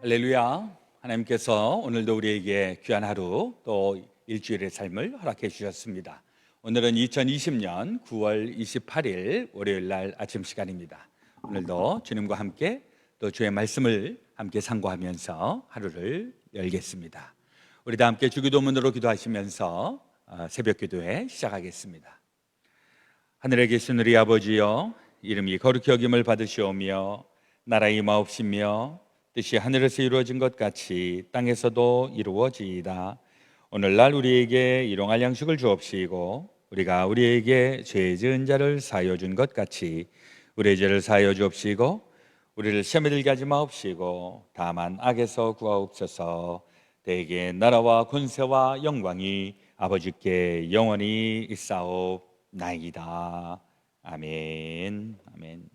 할렐루야. 하나님께서 오늘도 우리에게 귀한 하루 또 일주일의 삶을 허락해 주셨습니다. 오늘은 2020년 9월 28일 월요일 날 아침 시간입니다. 오늘도 주님과 함께 또 주의 말씀을 함께 상고하면서 하루를 열겠습니다. 우리 다 함께 주기도문으로 기도하시면서 새벽 기도회 시작하겠습니다. 하늘에 계신 우리 아버지여, 이름이 거룩히 여김을 받으시오며 나라의 임하옵시며 뜻이 하늘에서 이루어진 것 같이 땅에서도 이루어지이다. 오늘날 우리에게 일용할 양식을 주옵시고 우리가 우리에게 죄 지은 자를 사하여 준 것 같이 우리의 죄를 사하여 주옵시고 우리를 시험에 들게 하지 마옵시고 다만 악에서 구하옵소서. 대개 나라와 권세와 영광이 아버지께 영원히 있사옵나이다. 아멘. 아멘.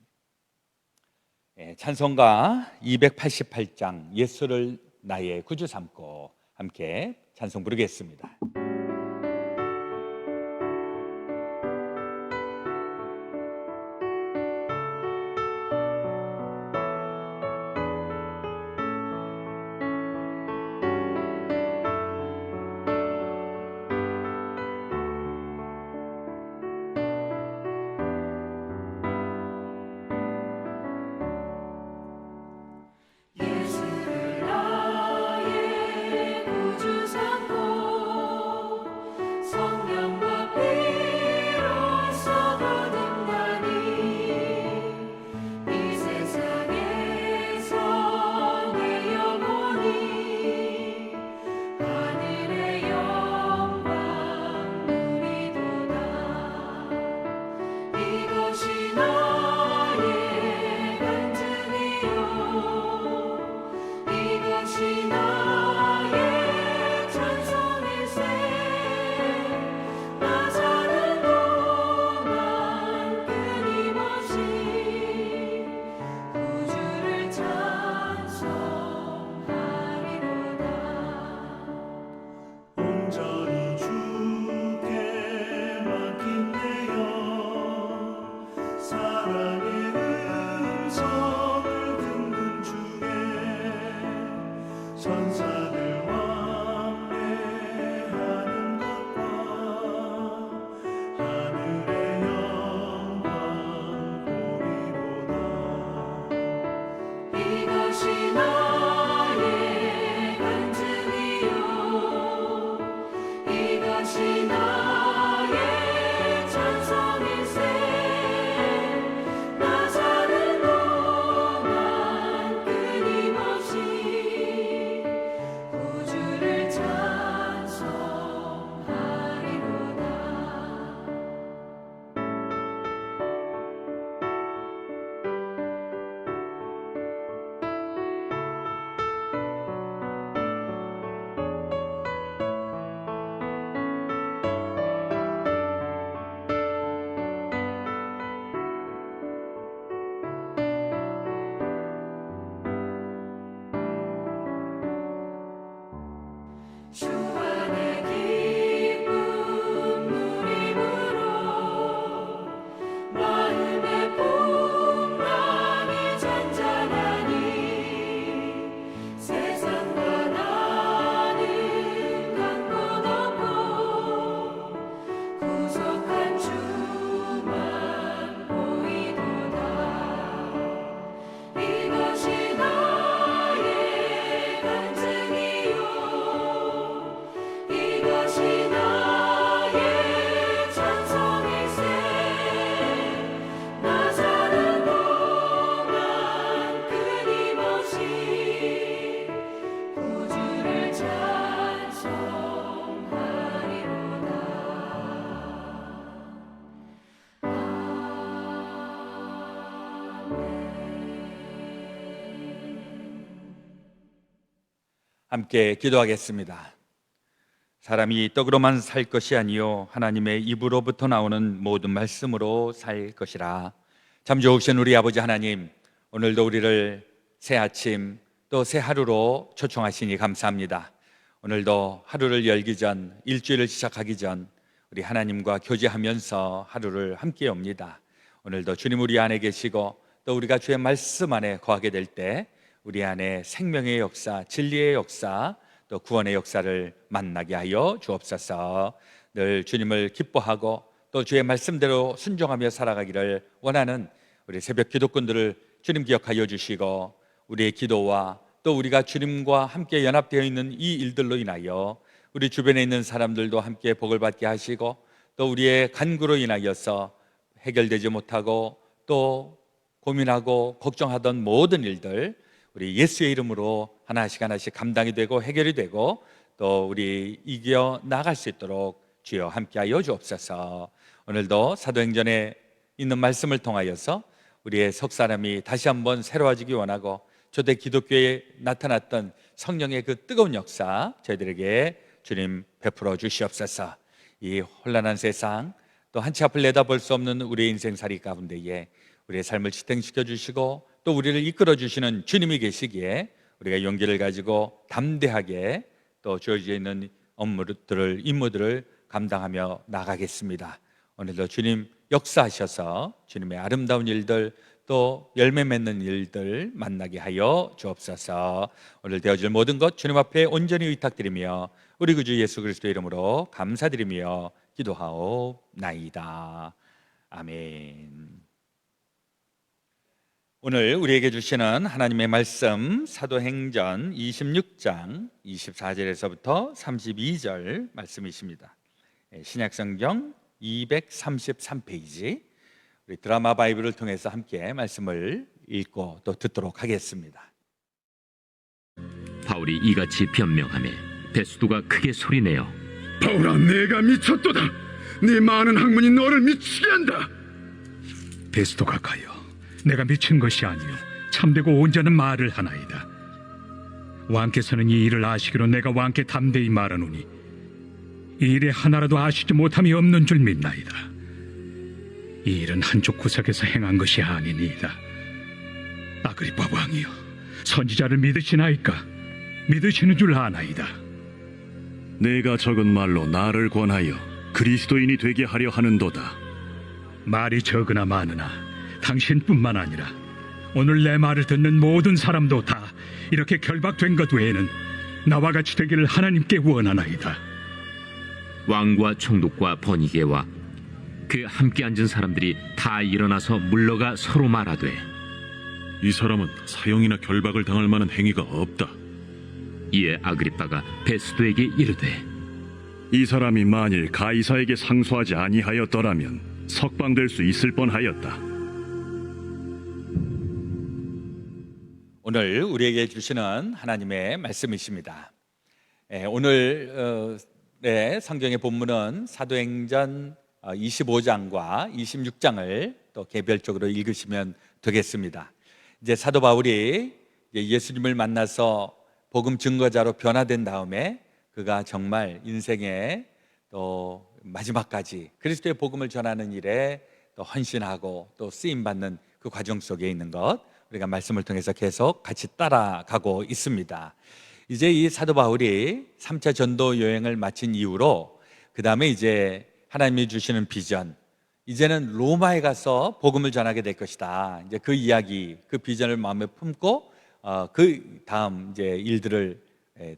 찬송가 288장 예수를 나의 구주 삼고 함께 찬송 부르겠습니다. 함께 기도하겠습니다. 사람이 떡으로만 살 것이 아니요 하나님의 입으로부터 나오는 모든 말씀으로 살 것이라. 참 좋으신 우리 아버지 하나님, 오늘도 우리를 새 아침 또 새 하루로 초청하시니 감사합니다. 오늘도 하루를 열기 전, 일주일을 시작하기 전 우리 하나님과 교제하면서 하루를 함께 엽니다. 오늘도 주님 우리 안에 계시고 또 우리가 주의 말씀 안에 거하게 될 때 우리 안에 생명의 역사, 진리의 역사, 또 구원의 역사를 만나게 하여 주옵소서. 늘 주님을 기뻐하고 또 주의 말씀대로 순종하며 살아가기를 원하는 우리 새벽 기도꾼들을 주님 기억하여 주시고, 우리의 기도와 또 우리가 주님과 함께 연합되어 있는 이 일들로 인하여 우리 주변에 있는 사람들도 함께 복을 받게 하시고, 또 우리의 간구로 인하여서 해결되지 못하고 또 고민하고 걱정하던 모든 일들 우리 예수의 이름으로 하나씩 하나씩 감당이 되고 해결이 되고 또 우리 이겨 나갈 수 있도록 주여 함께하여 주옵소서. 오늘도 사도행전에 있는 말씀을 통하여서 우리의 석 사람이 다시 한번 새로워지기 원하고, 초대 기독교에 나타났던 성령의 그 뜨거운 역사 저희들에게 주님 베풀어 주시옵소서. 이 혼란한 세상, 또 한치 앞을 내다볼 수 없는 우리의 인생살이 가운데에 우리의 삶을 지탱시켜 주시고 또 우리를 이끌어 주시는 주님이 계시기에 우리가 용기를 가지고 담대하게 또 주어져 있는 업무들을, 임무들을 감당하며 나가겠습니다. 오늘도 주님 역사하셔서 주님의 아름다운 일들 또 열매 맺는 일들 만나게 하여 주옵소서. 오늘 되어질 모든 것 주님 앞에 온전히 의탁드리며 우리 구주 예수 그리스도의 이름으로 감사드리며 기도하옵나이다. 아멘. 오늘 우리에게 주시는 하나님의 말씀, 사도행전 26장 24절에서부터 32절 말씀이십니다. 신약성경 233페이지, 우리 드라마 바이블을 통해서 함께 말씀을 읽고 또 듣도록 하겠습니다. 바울이 이같이 변명하며 베스도가 크게 소리내어, 바울아, 내가 미쳤도다. 네 많은 학문이 너를 미치게 한다. 베스도가 가여, 내가 미친 것이 아니요 참되고 온전한 말을 하나이다. 왕께서는 이 일을 아시기로 내가 왕께 담대히 말하노니 이 일에 하나라도 아시지 못함이 없는 줄 믿나이다. 이 일은 한쪽 구석에서 행한 것이 아니니이다. 아그리빠 왕이여, 선지자를 믿으시나이까? 믿으시는 줄 아나이다. 내가 적은 말로 나를 권하여 그리스도인이 되게 하려 하는도다. 말이 적으나 많으나 당신뿐만 아니라 오늘 내 말을 듣는 모든 사람도 다 이렇게 결박된 것 외에는 나와 같이 되기를 하나님께 원하나이다. 왕과 총독과 버니게와 그 함께 앉은 사람들이 다 일어나서 물러가 서로 말하되, 이 사람은 사형이나 결박을 당할 만한 행위가 없다. 이에 아그리빠가 베스도에게 이르되, 이 사람이 만일 가이사에게 상소하지 아니하였더라면 석방될 수 있을 뻔하였다. 오늘 우리에게 주시는 하나님의 말씀이십니다. 오늘 성경의 본문은 사도행전 25장과 26장을 또 개별적으로 읽으시면 되겠습니다. 이제 사도 바울이 예수님을 만나서 복음 증거자로 변화된 다음에 그가 정말 인생의 또 마지막까지 그리스도의 복음을 전하는 일에 또 헌신하고 또 쓰임받는 그 과정 속에 있는 것, 우리가 말씀을 통해서 계속 같이 따라가고 있습니다. 이제 이 사도 바울이 3차 전도 여행을 마친 이후로 그 다음에 이제 하나님이 주시는 비전, 이제는 로마에 가서 복음을 전하게 될 것이다. 이제 그 이야기, 그 비전을 마음에 품고 그 다음 이제 일들을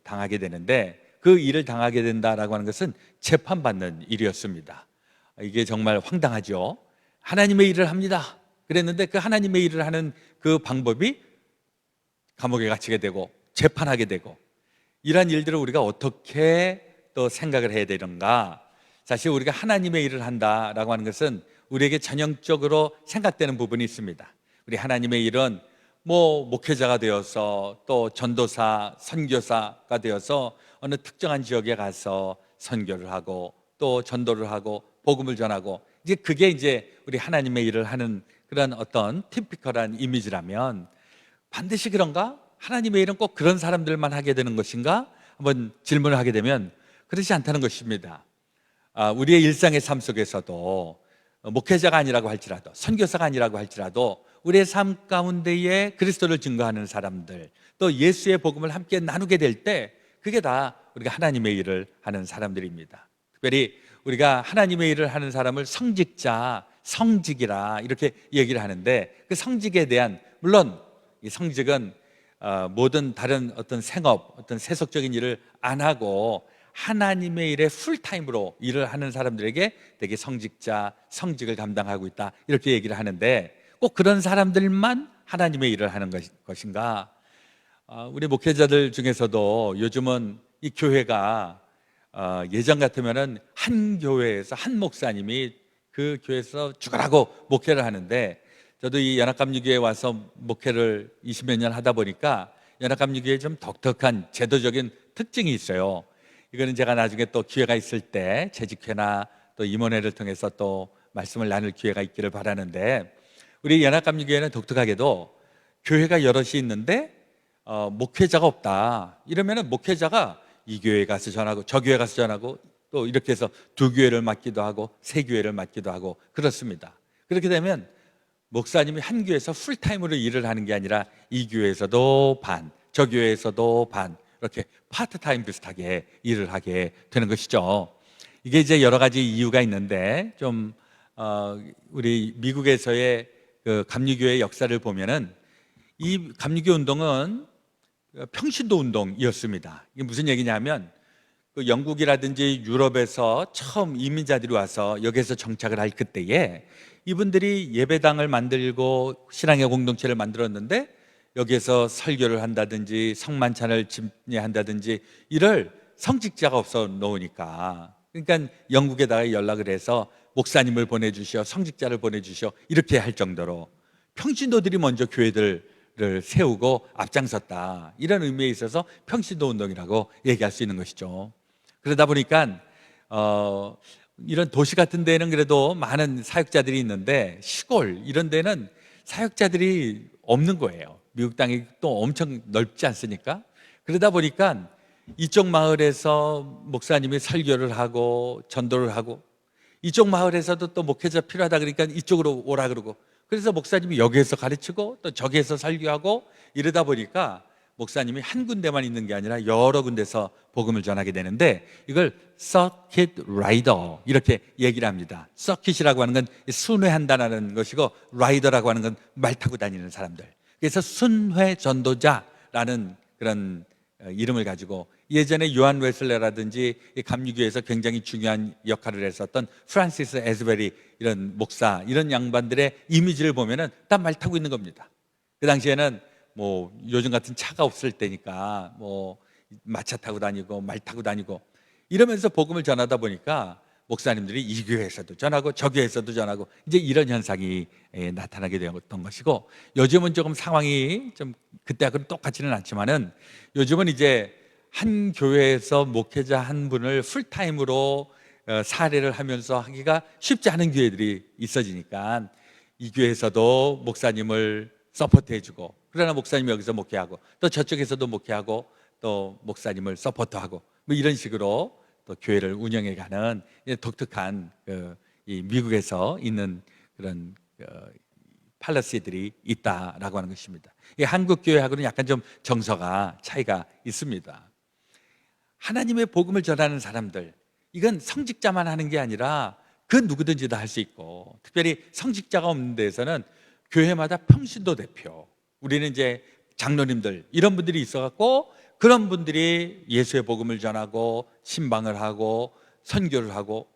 당하게 되는데, 그 일을 당하게 된다라고 하는 것은 재판받는 일이었습니다. 이게 정말 황당하죠. 하나님의 일을 합니다. 그랬는데 그 하나님의 일을 하는 그 방법이 감옥에 갇히게 되고 재판하게 되고, 이러한 일들을 우리가 어떻게 또 생각을 해야 되는가? 사실 우리가 하나님의 일을 한다라고 하는 것은 우리에게 전형적으로 생각되는 부분이 있습니다. 우리 하나님의 일은 목회자가 되어서 또 전도사, 선교사가 되어서 어느 특정한 지역에 가서 선교를 하고 또 전도를 하고 복음을 전하고, 이제 그게 이제 우리 하나님의 일을 하는 그런 어떤 티피컬한 이미지라면, 반드시 그런가? 하나님의 일은 꼭 그런 사람들만 하게 되는 것인가? 한번 질문을 하게 되면 그렇지 않다는 것입니다. 우리의 일상의 삶 속에서도 목회자가 아니라고 할지라도, 선교사가 아니라고 할지라도 우리의 삶 가운데에 그리스도를 증거하는 사람들, 또 예수의 복음을 함께 나누게 될 때 그게 다 우리가 하나님의 일을 하는 사람들입니다. 특별히 우리가 하나님의 일을 하는 사람을 성직자, 성직이라 이렇게 얘기를 하는데, 그 성직에 대한, 물론 이 성직은 모든 다른 어떤 생업, 어떤 세속적인 일을 안 하고 하나님의 일에 풀타임으로 일을 하는 사람들에게 되게 성직자, 성직을 감당하고 있다, 이렇게 얘기를 하는데, 꼭 그런 사람들만 하나님의 일을 하는 것인가? 우리 목회자들 중에서도 요즘은 이 교회가 예전 같으면은 한 교회에서 한 목사님이 그 교회에서 죽으라고 목회를 하는데, 저도 이 연합감리교회에 와서 목회를 20몇 년 하다 보니까 연합감리교회에 좀 독특한 제도적인 특징이 있어요. 이거는 제가 나중에 또 기회가 있을 때 재직회나 또 임원회를 통해서 또 말씀을 나눌 기회가 있기를 바라는데, 우리 연합감리교회는 독특하게도 교회가 여럿이 있는데 목회자가 없다 이러면은 목회자가 이 교회에 가서 전하고 저 교회에 가서 전하고 또 이렇게 해서 두 교회를 맡기도 하고 세 교회를 맡기도 하고 그렇습니다. 그렇게 되면 목사님이 한 교회에서 풀타임으로 일을 하는 게 아니라 이 교회에서도 반, 저 교회에서도 반, 이렇게 파트타임 비슷하게 일을 하게 되는 것이죠. 이게 이제 여러 가지 이유가 있는데, 좀 우리 미국에서의 그 감리교회 역사를 보면은 이 감리교 운동은 평신도 운동이었습니다. 이게 무슨 얘기냐면, 그 영국이라든지 유럽에서 처음 이민자들이 와서 여기에서 정착을 할 그때에 이분들이 예배당을 만들고 신앙의 공동체를 만들었는데, 여기에서 설교를 한다든지 성만찬을 집례한다든지 이럴 성직자가 없어 놓으니까, 그러니까 영국에다가 연락을 해서 목사님을 보내주시오, 성직자를 보내주시오, 이렇게 할 정도로 평신도들이 먼저 교회들을 세우고 앞장섰다, 이런 의미에 있어서 평신도 운동이라고 얘기할 수 있는 것이죠. 그러다 보니까 이런 도시 같은 데는 그래도 많은 사역자들이 있는데, 시골 이런 데는 사역자들이 없는 거예요. 미국 땅이 또 엄청 넓지 않습니까? 그러다 보니까 이쪽 마을에서 목사님이 설교를 하고 전도를 하고, 이쪽 마을에서도 또 목회자 필요하다 그러니까 이쪽으로 오라 그러고, 그래서 목사님이 여기에서 가르치고 또 저기에서 설교하고, 이러다 보니까 목사님이 한 군데만 있는 게 아니라 여러 군데서 복음을 전하게 되는데, 이걸 서킷 라이더 이렇게 얘기를 합니다. 서킷이라고 하는 건 순회한다는 것이고, 라이더라고 하는 건 말 타고 다니는 사람들. 그래서 순회 전도자라는 그런 이름을 가지고, 예전에 요한 웨슬레라든지 감리교회에서 굉장히 중요한 역할을 했었던 프란시스 에즈베리 이런 목사, 이런 양반들의 이미지를 보면은 다 말 타고 있는 겁니다. 그 당시에는 뭐 요즘 같은 차가 없을 때니까 뭐 마차 타고 다니고 말 타고 다니고 이러면서 복음을 전하다 보니까 목사님들이 이 교회에서도 전하고 저 교회에서도 전하고, 이제 이런 현상이 나타나게 되었던 것이고, 요즘은 조금 상황이 좀 그때하고는 똑같지는 않지만은, 요즘은 이제 한 교회에서 목회자 한 분을 풀타임으로 사례를 하면서 하기가 쉽지 않은 교회들이 있어지니까, 이 교회에서도 목사님을 서포트해주고, 그러나 목사님이 여기서 목회하고 또 저쪽에서도 목회하고 또 목사님을 서포트하고, 뭐 이런 식으로 또 교회를 운영해가는 독특한 이 미국에서 있는 그런 팔러시들이 있다라고 하는 것입니다. 이 한국 교회하고는 약간 좀 정서가 차이가 있습니다. 하나님의 복음을 전하는 사람들, 이건 성직자만 하는 게 아니라 그 누구든지 다 할 수 있고, 특별히 성직자가 없는 데에서는 교회마다 평신도 대표, 우리는 이제 장로님들 이런 분들이 있어갖고, 그런 분들이 예수의 복음을 전하고 신방을 하고 선교를 하고,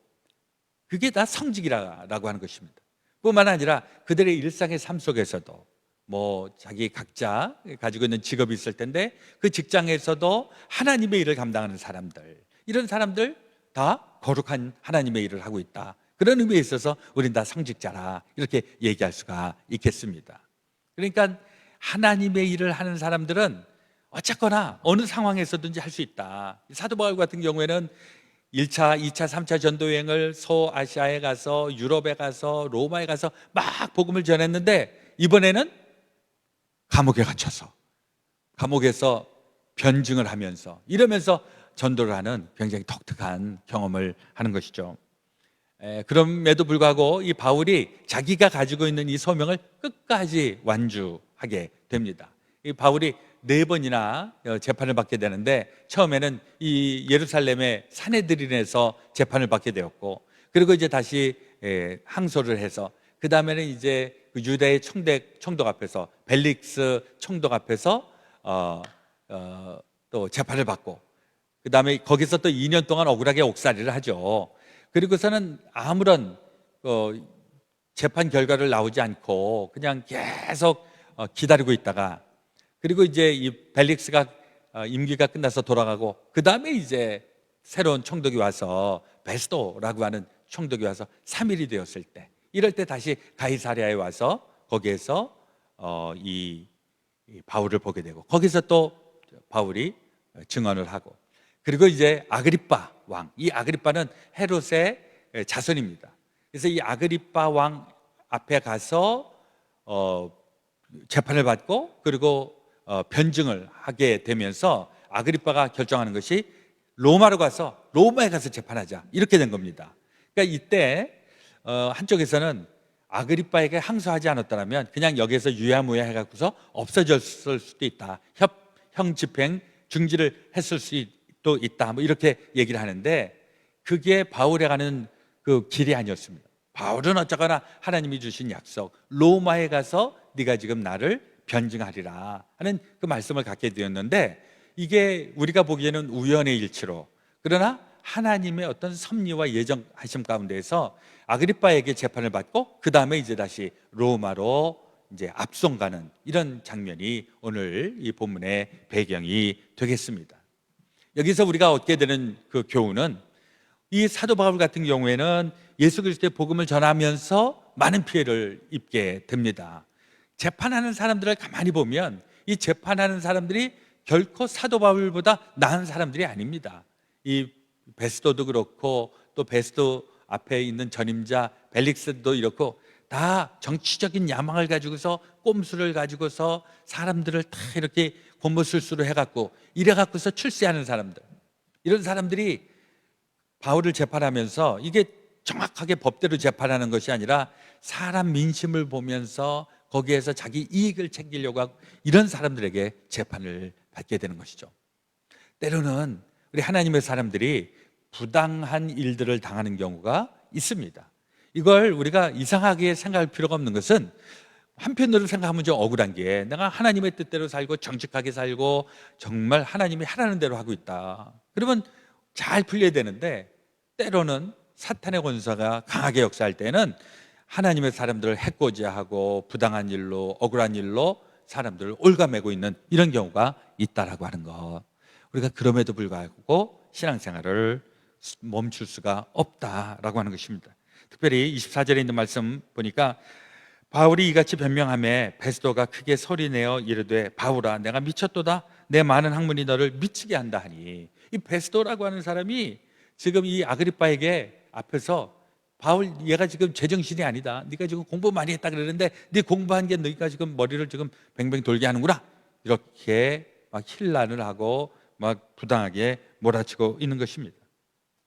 그게 다 성직이라고 하는 것입니다. 뿐만 아니라 그들의 일상의 삶 속에서도 뭐 자기 각자 가지고 있는 직업이 있을 텐데, 그 직장에서도 하나님의 일을 감당하는 사람들, 이런 사람들 다 거룩한 하나님의 일을 하고 있다, 그런 의미에 있어서 우린 다 성직자라 이렇게 얘기할 수가 있겠습니다. 그러니까 하나님의 일을 하는 사람들은 어쨌거나 어느 상황에서든지 할 수 있다. 사도 바울 같은 경우에는 1차, 2차, 3차 전도여행을 소아시아에 가서 유럽에 가서 로마에 가서 막 복음을 전했는데, 이번에는 감옥에 갇혀서 감옥에서 변증을 하면서 이러면서 전도를 하는 굉장히 독특한 경험을 하는 것이죠. 그럼에도 불구하고 이 바울이 자기가 가지고 있는 이 소명을 끝까지 완주하게 됩니다. 이 바울이 4번이나 재판을 받게 되는데, 처음에는 이 예루살렘의 산헤드린에서 재판을 받게 되었고, 그리고 이제 다시 항소를 해서, 그 다음에는 이제 그 유대의 총독 앞에서, 벨릭스 총독 앞에서 또 재판을 받고 그 다음에 거기서 또 2년 동안 억울하게 옥살이를 하죠. 그리고서는 아무런 재판 결과를 나오지 않고 그냥 계속 기다리고 있다가 그리고 이제 이 벨릭스가 임기가 끝나서 돌아가고 그 다음에 이제 새로운 총독이 와서 베스도라고 하는 총독이 와서 3일이 되었을 때 이럴 때 다시 가이사랴에 와서 거기에서 이 바울을 보게 되고 거기서 또 바울이 증언을 하고 그리고 이제 아그리빠 왕, 이 아그리빠는 헤롯의 자손입니다. 그래서 이 아그리빠 왕 앞에 가서 재판을 받고 그리고 변증을 하게 되면서 아그리빠가 결정하는 것이 로마에 가서 재판하자 이렇게 된 겁니다. 그러니까 이때 한쪽에서는 아그리빠에게 항소하지 않았다면 그냥 여기에서 유야무야 해갖고서 없어졌을 수도 있다. 형 집행 중지를 했을 수도 있다. 뭐 이렇게 얘기를 하는데 그게 바울에 가는 그 길이 아니었습니다. 바울은 어쩌거나 하나님이 주신 약속 로마에 가서 네가 지금 나를 변증하리라 하는 그 말씀을 갖게 되었는데 이게 우리가 보기에는 우연의 일치로 그러나 하나님의 어떤 섭리와 예정하심 가운데에서 아그리빠에게 재판을 받고 그 다음에 이제 다시 로마로 이제 압송가는 이런 장면이 오늘 이 본문의 배경이 되겠습니다. 여기서 우리가 얻게 되는 그 교훈은 이 사도 바울 같은 경우에는 예수 그리스도의 복음을 전하면서 많은 피해를 입게 됩니다. 재판하는 사람들을 가만히 보면 이 재판하는 사람들이 결코 사도 바울보다 나은 사람들이 아닙니다. 이 베스도도 그렇고 또 베스도 앞에 있는 전임자 벨릭스도 이렇고 다 정치적인 야망을 가지고서 꼼수를 가지고서 사람들을 다 이렇게 고무술수로 해갖고 이래갖고서 출세하는 사람들, 이런 사람들이 바울을 재판하면서 이게 정확하게 법대로 재판하는 것이 아니라 사람 민심을 보면서 거기에서 자기 이익을 챙기려고 하고 이런 사람들에게 재판을 받게 되는 것이죠. 때로는 우리 하나님의 사람들이 부당한 일들을 당하는 경우가 있습니다. 이걸 우리가 이상하게 생각할 필요가 없는 것은 한편으로 생각하면 좀 억울한 게 내가 하나님의 뜻대로 살고 정직하게 살고 정말 하나님이 하라는 대로 하고 있다. 그러면 잘 풀려야 되는데 때로는 사탄의 권세가 강하게 역사할 때는 하나님의 사람들을 해코지하고 하고 부당한 일로 억울한 일로 사람들을 올가매고 있는 이런 경우가 있다라고 하는 것, 우리가 그럼에도 불구하고 신앙생활을 멈출 수가 없다라고 하는 것입니다. 특별히 24절에 있는 말씀 보니까 바울이 이같이 변명하며 베스도가 크게 소리내어 이르되 바울아 내가 미쳤도다 내 많은 학문이 너를 미치게 한다 하니, 이 베스도라고 하는 사람이 지금 이 아그리빠에게 앞에서 바울 얘가 지금 제정신이 아니다, 네가 지금 공부 많이 했다 그러는데 네 공부한 게 너희가 지금 머리를 지금 뱅뱅 돌게 하는구나, 이렇게 막 힐난을 하고 막 부당하게 몰아치고 있는 것입니다.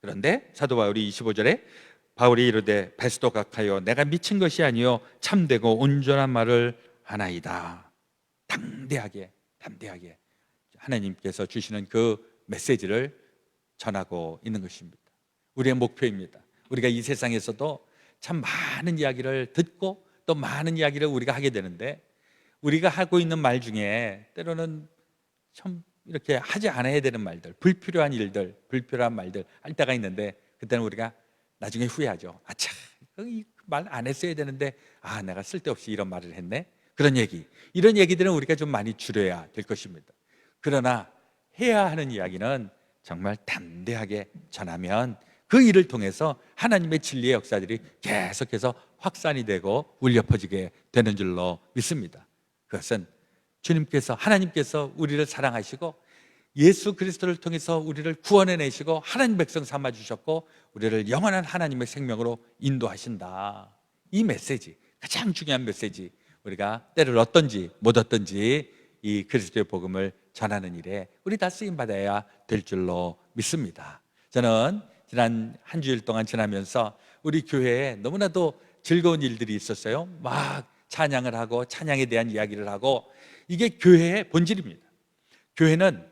그런데 사도 바울이 25절에 바울이 이르되 베스도 각하여 내가 미친 것이 아니요 참되고 온전한 말을 하나이다. 담대하게 하나님께서 주시는 그 메시지를 전하고 있는 것입니다. 우리의 목표입니다. 우리가 이 세상에서도 참 많은 이야기를 듣고 또 많은 이야기를 우리가 하게 되는데 우리가 하고 있는 말 중에 때로는 참 이렇게 하지 않아야 되는 말들, 불필요한 일들, 불필요한 말들 할 때가 있는데 그때는 우리가 나중에 후회하죠. 아차, 이 말 안 했어야 되는데 내가 쓸데없이 이런 말을 했네. 이런 얘기들은 우리가 좀 많이 줄여야 될 것입니다. 그러나 해야 하는 이야기는 정말 담대하게 전하면 그 일을 통해서 하나님의 진리의 역사들이 계속해서 확산이 되고 울려 퍼지게 되는 줄로 믿습니다. 그것은 주님께서, 하나님께서 우리를 사랑하시고 예수 그리스도를 통해서 우리를 구원해내시고 하나님 백성 삼아주셨고 우리를 영원한 하나님의 생명으로 인도하신다. 이 메시지, 가장 중요한 메시지, 우리가 때를 얻든지 못 얻든지 이 그리스도의 복음을 전하는 일에 우리 다 쓰임받아야 될 줄로 믿습니다. 저는 지난 한 주일 동안 지나면서 우리 교회에 너무나도 즐거운 일들이 있었어요. 막 찬양을 하고 찬양에 대한 이야기를 하고, 이게 교회의 본질입니다. 교회는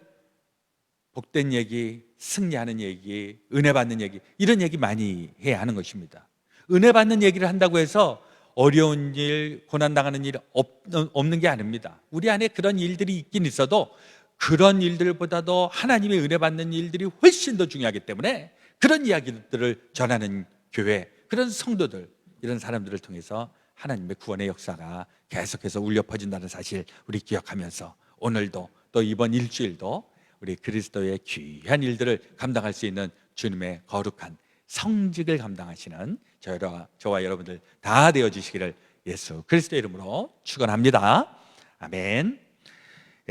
복된 얘기, 승리하는 얘기, 은혜 받는 얘기, 이런 얘기 많이 해야 하는 것입니다. 은혜 받는 얘기를 한다고 해서 어려운 일, 고난당하는 일 없는 게 아닙니다. 우리 안에 그런 일들이 있긴 있어도 그런 일들보다도 하나님의 은혜 받는 일들이 훨씬 더 중요하기 때문에 그런 이야기들을 전하는 교회, 그런 성도들, 이런 사람들을 통해서 하나님의 구원의 역사가 계속해서 울려 퍼진다는 사실 우리 기억하면서 오늘도 또 이번 일주일도 우리 그리스도의 귀한 일들을 감당할 수 있는 주님의 거룩한 성직을 감당하시는 저와 여러분들 다 되어주시기를 예수 그리스도의 이름으로 축원합니다. 아멘.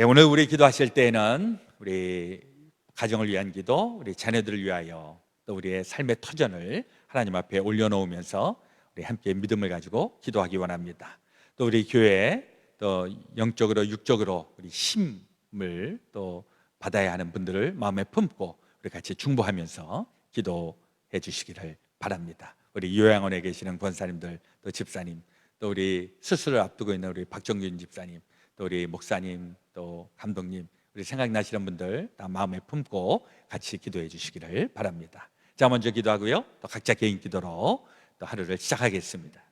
오늘 우리 기도하실 때에는 우리 가정을 위한 기도, 우리 자녀들을 위하여 또 우리의 삶의 터전을 하나님 앞에 올려놓으면서 우리 함께 믿음을 가지고 기도하기 원합니다. 또 우리 교회에 또 영적으로 육적으로 우리 힘을 또 받아야 하는 분들을 마음에 품고 우리 같이 중보하면서 기도해 주시기를 바랍니다. 우리 요양원에 계시는 권사님들, 또 집사님, 또 우리 수술을 앞두고 있는 우리 박정균 집사님, 또 우리 목사님, 또 감독님, 우리 생각나시는 분들 다 마음에 품고 같이 기도해 주시기를 바랍니다. 자, 먼저 기도하고요, 또 각자 개인 기도로 또 하루를 시작하겠습니다.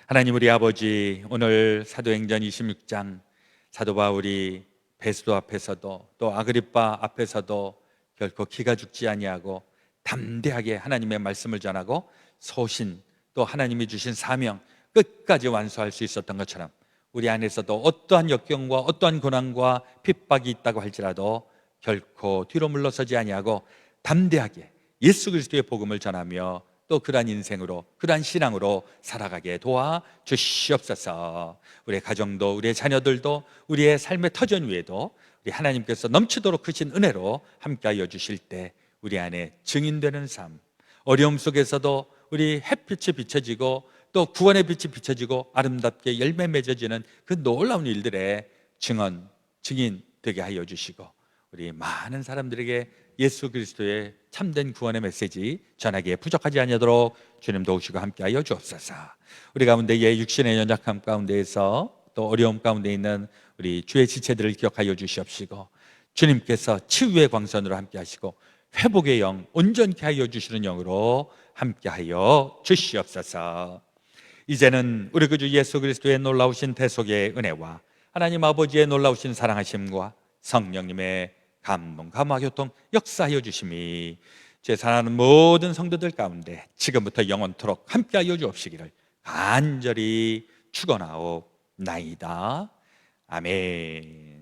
하나님 우리 아버지, 오늘 사도행전 26장 사도 바울이 베스도 앞에서도 또 아그리빠 앞에서도 결코 기가 죽지 아니하고 담대하게 하나님의 말씀을 전하고 소신, 또 하나님이 주신 사명 끝까지 완수할 수 있었던 것처럼 우리 안에서도 어떠한 역경과 어떠한 고난과 핍박이 있다고 할지라도 결코 뒤로 물러서지 아니하고 담대하게 예수 그리스도의 복음을 전하며 또 그러한 인생으로, 그러한 신앙으로 살아가게 도와 주시옵소서. 우리의 가정도, 우리의 자녀들도, 우리의 삶의 터전 위에도 우리 하나님께서 넘치도록 크신 은혜로 함께하여 주실 때 우리 안에 증인되는 삶, 어려움 속에서도 우리 햇빛이 비춰지고 또 구원의 빛이 비춰지고 아름답게 열매 맺어지는 그 놀라운 일들의 증인 되게 하여 주시고 우리 많은 사람들에게 예수 그리스도의 참된 구원의 메시지 전하기에 부족하지 아니하도록 주님 도우시고 함께하여 주옵소서. 우리 가운데의 육신의 연약함 가운데에서 또 어려움 가운데 있는 우리 주의 지체들을 기억하여 주시옵시고 주님께서 치유의 광선으로 함께하시고 회복의 영, 온전케 하여 주시는 영으로 함께하여 주시옵소서. 이제는 우리 구주 예수 그리스도의 놀라우신 대속의 은혜와 하나님 아버지의 놀라우신 사랑하심과 성령님의 감동, 감화, 교통 역사하여 주심이 제 사랑하는 모든 성도들 가운데 지금부터 영원토록 함께하여 주옵시기를 간절히 축원하옵나이다. 아멘.